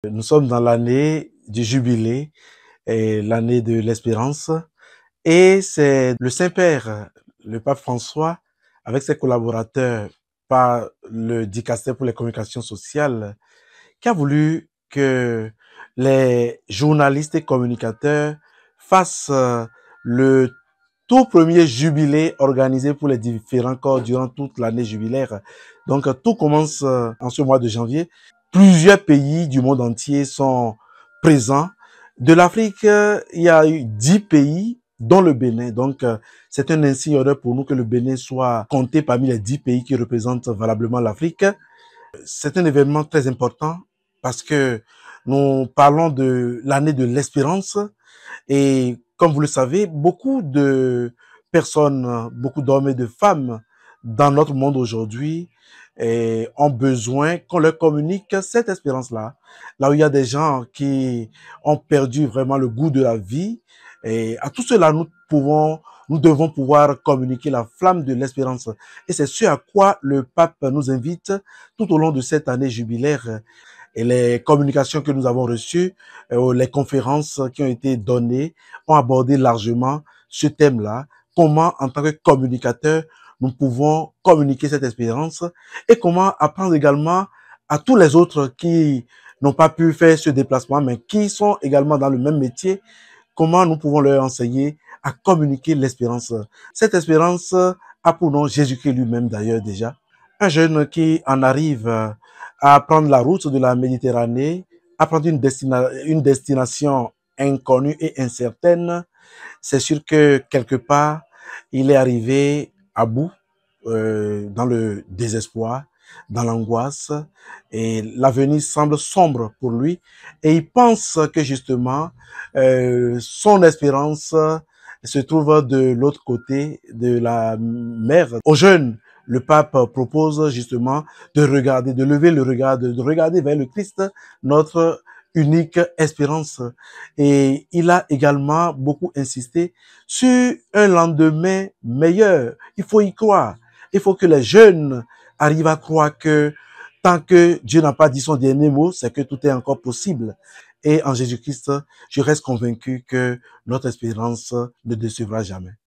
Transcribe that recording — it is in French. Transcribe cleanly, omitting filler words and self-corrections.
Nous sommes dans l'année du jubilé et l'année de l'espérance. Et c'est le Saint-Père, le pape François, avec ses collaborateurs par le dicaster pour les communications sociales, qui a voulu que les journalistes et communicateurs fassent le tout premier jubilé organisé pour les différents corps durant toute l'année jubilaire. Donc, tout commence en ce mois de janvier. Plusieurs pays du monde entier sont présents. De l'Afrique, il y a eu 10 pays, dont le Bénin. Donc, c'est un insigne honneur pour nous que le Bénin soit compté parmi les 10 pays qui représentent valablement l'Afrique. C'est un événement très important parce que nous parlons de l'année de l'espérance et comme vous le savez, beaucoup de personnes, beaucoup d'hommes et de femmes dans notre monde aujourd'hui ont besoin qu'on leur communique cette espérance-là. Là où il y a des gens qui ont perdu vraiment le goût de la vie, et à tout cela, nous devons pouvoir communiquer la flamme de l'espérance. Et c'est ce à quoi le pape nous invite tout au long de cette année jubilaire. Et les communications que nous avons reçues, les conférences qui ont été données, ont abordé largement ce thème-là. Comment, en tant que communicateur, nous pouvons communiquer cette espérance et comment apprendre également à tous les autres qui n'ont pas pu faire ce déplacement, mais qui sont également dans le même métier, comment nous pouvons leur enseigner à communiquer l'espérance. Cette espérance a pour nom Jésus-Christ lui-même d'ailleurs déjà. Un jeune qui en arrive à prendre la route de la Méditerranée, à prendre une destination inconnue et incertaine, c'est sûr que quelque part, il est arrivé à bout, dans le désespoir, dans l'angoisse, et l'avenir semble sombre pour lui. Et il pense que justement, son espérance se trouve de l'autre côté de la mer. Aux jeunes, le pape propose justement de regarder, de lever le regard, de regarder vers le Christ, notre unique espérance. Et il a également beaucoup insisté sur un lendemain meilleur. Il faut y croire. Il faut que les jeunes arrivent à croire que tant que Dieu n'a pas dit son dernier mot, c'est que tout est encore possible. Et en Jésus-Christ, je reste convaincu que notre espérance ne décevra jamais.